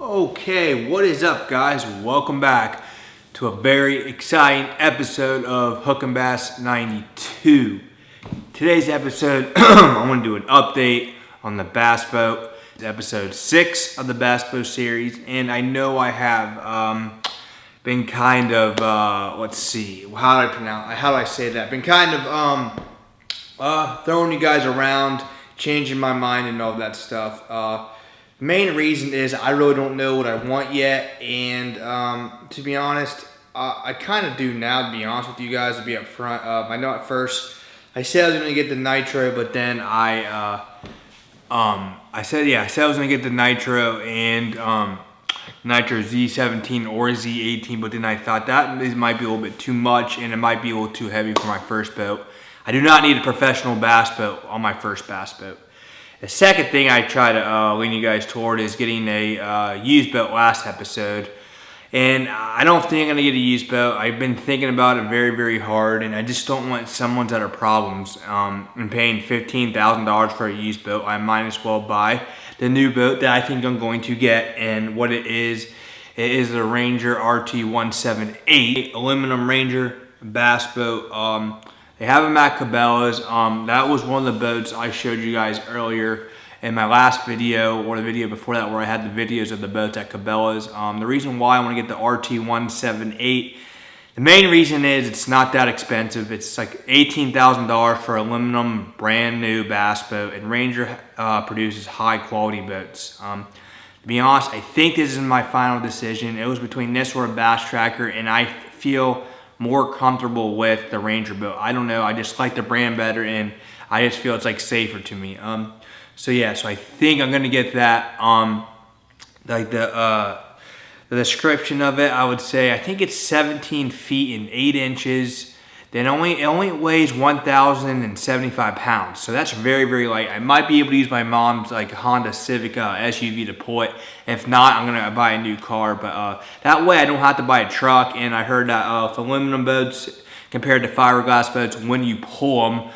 Okay, what is up, guys? Welcome back to a very exciting episode of Hook and Bass 92. Today's episode, I want to do an update on the bass boat. It's episode 6 of the bass boat series, and I know I have been kind of how do I say that? Been kind of throwing you guys around, changing my mind and all that stuff. Main reason is I really don't know what I want yet, and to be honest, I kind of do now, to be honest with you guys, to be up front. I know at first I said I was going to get the nitro, but then I said I was going to get the nitro and nitro Z17 or Z18, but then I thought that might be a little bit too much and it might be a little too heavy for my first boat. I do not need a professional bass boat on my first bass boat. The second thing I try to lean you guys toward is getting a used boat last episode. And I don't think I'm going to get a used boat. I've been thinking about it very, very hard, and I just don't want someone's other problems. And paying $15,000 for a used boat, I might as well buy the new boat that I think I'm going to get. And what it is the Ranger RT178 aluminum Ranger bass boat. They have them at Cabela's. That was one of the boats I showed you guys earlier in my last video, or the video before that, where I had the videos of the boats at Cabela's. The reason why I want to get the RT178, the main reason is it's not that expensive. It's like $18,000 for aluminum brand new bass boat, and Ranger produces high quality boats. To be honest, I think this is my final decision. It was between this or a Bass Tracker, and I feel more comfortable with the Ranger boat. I don't know, I just like the brand better, and I just feel it's like safer to me. So I think I'm gonna get that. Like the description of it, I would say, I think it's 17 feet and 8 inches. Then it only weighs 1,075 pounds. So that's very, very light. I might be able to use my mom's like Honda Civic SUV to pull it. If not, I'm gonna buy a new car. But that way I don't have to buy a truck. And I heard that for aluminum boats compared to fiberglass boats, when you pull them,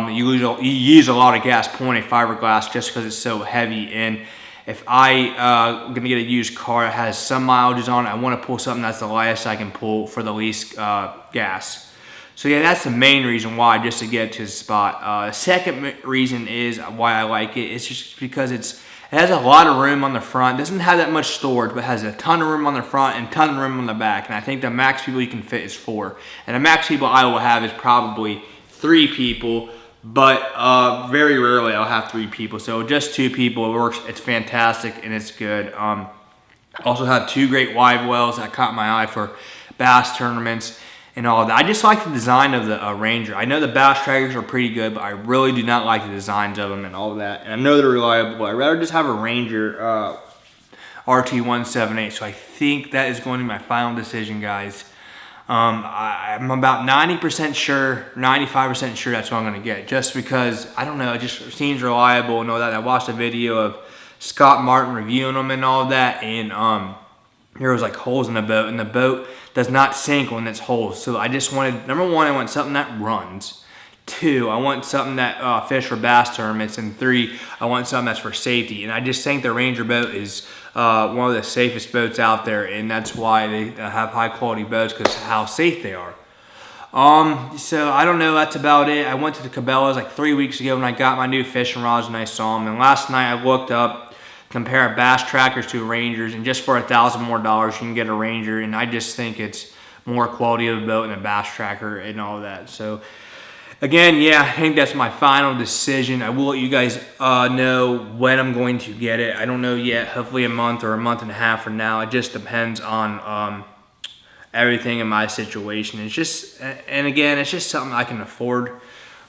you use a lot of gas pulling a fiberglass just because it's so heavy. And if I'm gonna get a used car that has some mileages on it, I want to pull something that's the lightest I can pull for the least gas. So that's the main reason why, just to get to the spot. The second reason is why I like it. It's just because it has a lot of room on the front. It doesn't have that much storage, but has a ton of room on the front and a ton of room on the back. And I think the max people you can fit is 4. And the max people I will have is probably 3 people, but very rarely I'll have 3 people. So just 2 people, it works. It's fantastic and it's good. Also have 2 great wide wells that caught my eye for bass tournaments and all of that. I just like the design of the Ranger. I know the Bass Trackers are pretty good, but I really do not like the designs of them and all of that. And I know they're reliable. I'd rather just have a Ranger RT178. So I think that is going to be my final decision, guys. I'm about 90% sure, 95% sure that's what I'm going to get. Just because, I don't know, it just seems reliable and all that. I watched a video of Scott Martin reviewing them and all of that, and there was like holes in the boat, and the boat does not sink when it's holes. So I just wanted, number 1, I want something that runs. 2, I want something that fish for bass tournaments. And 3, I want something that's for safety. And I just think the Ranger boat is one of the safest boats out there, and that's why they have high quality boats, because of how safe they are. So I don't know, that's about it. I went to the Cabela's like 3 weeks ago when I got my new fishing rods and I saw them. And last night I looked up, compare Bass Trackers to Rangers, and just for $1,000 more you can get a Ranger, and I just think it's more quality of a boat than a Bass Tracker and all that. So again, I think that's my final decision. I will let you guys know when I'm going to get it. I don't know yet, hopefully a month or a month and a half from now. It just depends on everything in my situation. It's just, and again, it's just something I can afford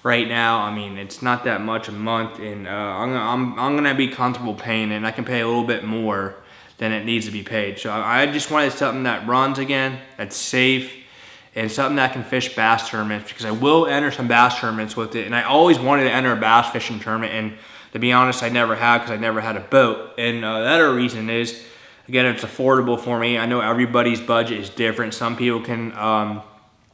right now. I mean, it's not that much a month, and I'm gonna be comfortable paying it, and I can pay a little bit more than it needs to be paid. So I just wanted something that runs again, that's safe, and something that can fish bass tournaments, because I will enter some bass tournaments with it, and I always wanted to enter a bass fishing tournament, and to be honest, I never have, because I never had a boat. And the other reason is, again, it's affordable for me. I know everybody's budget is different. Some people can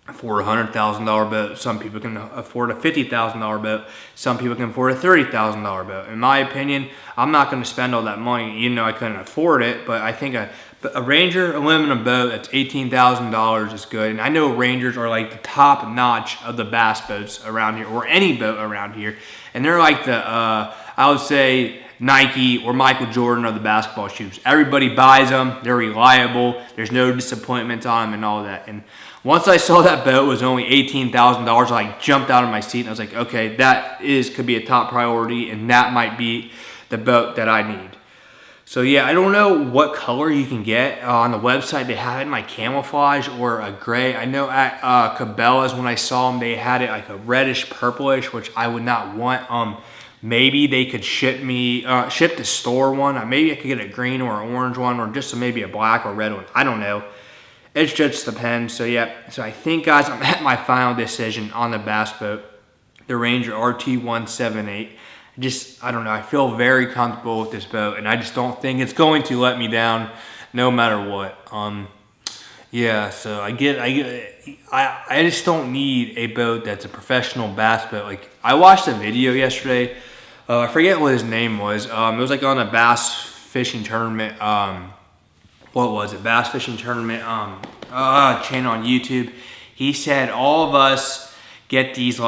afford a $100,000 boat. Some people can afford a $50,000 boat. Some people can afford a $30,000 boat. In my opinion, I'm not going to spend all that money, even though I couldn't afford it. But I think a Ranger aluminum boat that's $18,000 is good. And I know Rangers are like the top notch of the bass boats around here, or any boat around here. And they're like the, I would say, Nike or Michael Jordan of the basketball shoes. Everybody buys them. They're reliable. There's no disappointments on them and all that. And once I saw that boat was only $18,000, I like jumped out of my seat and I was like, okay, that could be a top priority, and that might be the boat that I need. So yeah, I don't know what color you can get on the website. They have it in like camouflage or a gray. I know at Cabela's, when I saw them, they had it like a reddish purplish, which I would not want. Maybe they could ship the store one. Maybe I could get a green or an orange one, or just maybe a black or red one. I don't know. It just depends. So yeah, so I think, guys, I'm at my final decision on the bass boat, the Ranger RT178. I don't know, I feel very comfortable with this boat, and I just don't think it's going to let me down no matter what. Yeah, so I just don't need a boat that's a professional bass boat. Like, I watched a video yesterday. I forget what his name was. It was like on a bass fishing tournament. What was it? Bass fishing tournament channel on YouTube. He said all of us get these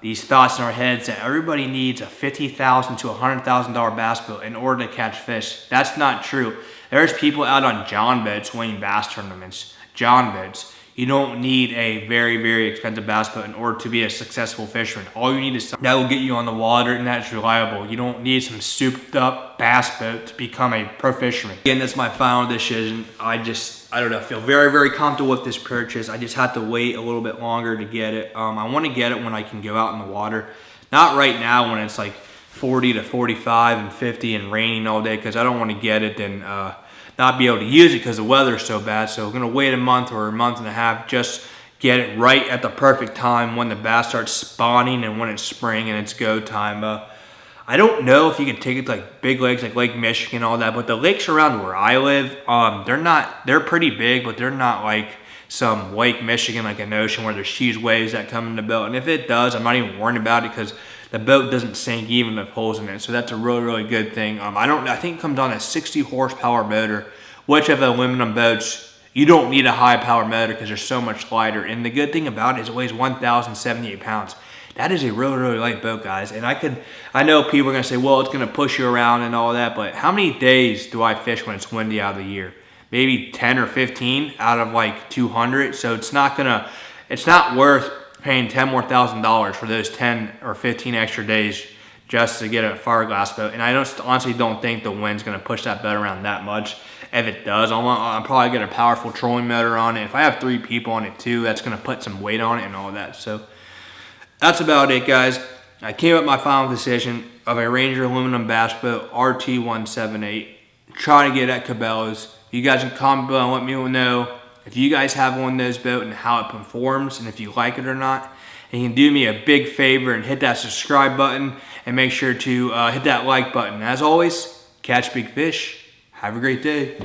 these thoughts in our heads that everybody needs a $50,000 to $100,000 bass boat in order to catch fish. That's not true. There's people out on John boats winning bass tournaments. John boats. You don't need a very, very expensive bass boat in order to be a successful fisherman. All you need is something that will get you on the water and that's reliable. You don't need some souped up bass boat to become a pro fisherman. Again, that's my final decision. I don't know, I feel very, very comfortable with this purchase. I just have to wait a little bit longer to get it. I want to get it when I can go out in the water. Not right now when it's like 40 to 45 and 50 and raining all day, because I don't want to get it then not be able to use it because the weather is so bad. So we're going to wait a month or a month and a half, just get it right at the perfect time when the bass starts spawning and when it's spring and it's go time. I don't know if you can take it to like big lakes like Lake Michigan and all that, but the lakes around where I live, they're pretty big, but they're not like some Lake Michigan, like an ocean where there's huge waves that come in the boat. And if it does, I'm not even worried about it because the boat doesn't sink even with holes in it. So that's a really, really good thing. I think it comes on a 60 horsepower motor, which of aluminum boats, you don't need a high power motor because they're so much lighter. And the good thing about it is it weighs 1,078 pounds. That is a really, really light boat, guys. And I know people are gonna say, well, it's gonna push you around and all that, but how many days do I fish when it's windy out of the year? Maybe 10 or 15 out of like 200. So it's not worth paying $10,000 more for those 10 or 15 extra days just to get a fiberglass boat. And I honestly don't think the wind's gonna push that boat around that much. If it does, I'll probably get a powerful trolling motor on it. If I have 3 people on it too, that's gonna put some weight on it and all that. So that's about it, guys. I came up with my final decision of a Ranger aluminum bass boat, RT178. Trying to get at Cabela's. You guys can comment below and let me know if you guys have one of those boats and how it performs and if you like it or not. And you can do me a big favor and hit that subscribe button and make sure to hit that like button. As always, catch big fish. Have a great day.